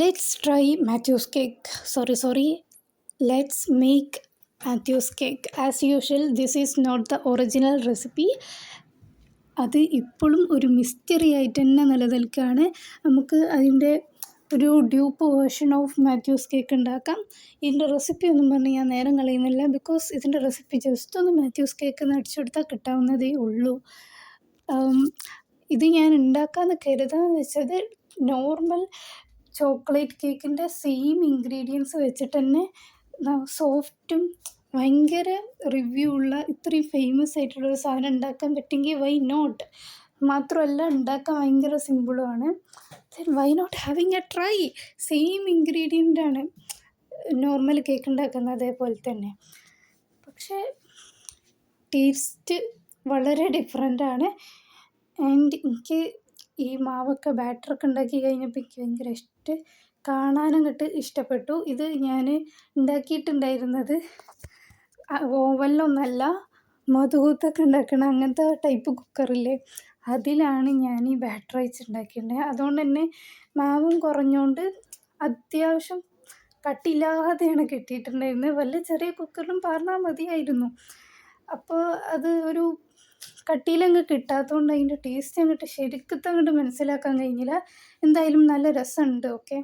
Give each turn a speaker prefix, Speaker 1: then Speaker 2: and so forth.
Speaker 1: Let's try Matthew's cake. Sorry. Let's make Matthew's cake. As usual, this is not the original recipe. അത് ഇപ്പോഴും ഒരു mystery ആയിട്ട് തന്നെ നിലനിൽക്കുകയാണ്. നമുക്ക് അതിൻ്റെ ഒരു dupe version of Mathews cake ഉണ്ടാക്കാം. ഇതിൻ്റെ റെസിപ്പി ഒന്നും പറഞ്ഞ് ഞാൻ നേരം കളയുന്നില്ല. ബിക്കോസ് ഇതിൻ്റെ റെസിപ്പി ജസ്റ്റ് ഒന്ന് മാത്യൂസ് കേക്ക് എന്ന് അടിച്ചു കൊടുത്താൽ കിട്ടാവുന്നതേ ഉള്ളൂ. ഇത് ഞാൻ ഉണ്ടാക്കാമെന്ന് കരുതാമെന്ന് വെച്ചത് നോർമൽ ചോക്ലേറ്റ് കേക്കിൻ്റെ സെയിം ഇൻഗ്രീഡിയൻസ് വെച്ചിട്ട് തന്നെ സോഫ്റ്റും ഭയങ്കര റിവ്യൂ ഉള്ള ഇത്രയും ഫേമസ് ആയിട്ടുള്ളൊരു സാധനം ഉണ്ടാക്കാൻ പറ്റുമെങ്കിൽ വൈ നോട്ട്. മാത്രമല്ല ഉണ്ടാക്കാൻ ഭയങ്കര സിമ്പിളുമാണ്. Then why not having a try. Same ഇൻഗ്രീഡിയൻ്റാണ് നോർമൽ കേക്ക് ഉണ്ടാക്കുന്നത് അതേപോലെ തന്നെ. പക്ഷേ ടേസ്റ്റ് വളരെ ഡിഫറെൻ്റാണ്. ആൻഡ് എനിക്ക് ഈ മാവൊക്കെ ബാറ്ററൊക്കെ ഉണ്ടാക്കി കഴിഞ്ഞപ്പോൾ എനിക്ക് ഭയങ്കര കാണാനങ്ങോട്ട് ഇഷ്ടപ്പെട്ടു. ഇത് ഞാൻ ഉണ്ടാക്കിയിട്ടുണ്ടായിരുന്നത് ഓവനിലൊന്നല്ല, മധുഹൂത്തൊക്കെ ഉണ്ടാക്കണം അങ്ങനത്തെ ടൈപ്പ് കുക്കറില്ലേ, അതിലാണ് ഞാൻ ഈ ബാറ്റർ വെച്ചുണ്ടാക്കിയിട്ടുണ്ടായത്. അതുകൊണ്ട് തന്നെ മാവും കുറഞ്ഞുകൊണ്ട് അത്യാവശ്യം കട്ടിയില്ലാതെയാണ് കിട്ടിയിട്ടുണ്ടായിരുന്നത്. വല്ല ചെറിയ കുക്കറിലും പാർന്നാൽ മതിയായിരുന്നു. അപ്പോൾ അത് ഒരു കട്ടിയിലങ്ങ് കിട്ടാത്തതുകൊണ്ട് അതിൻ്റെ ടേസ്റ്റ് അങ്ങോട്ട് ശരിക്കത്തെ അങ്ങോട്ട് മനസ്സിലാക്കാൻ കഴിഞ്ഞില്ല. എന്തായാലും നല്ല രസമുണ്ട്. ഓക്കെ.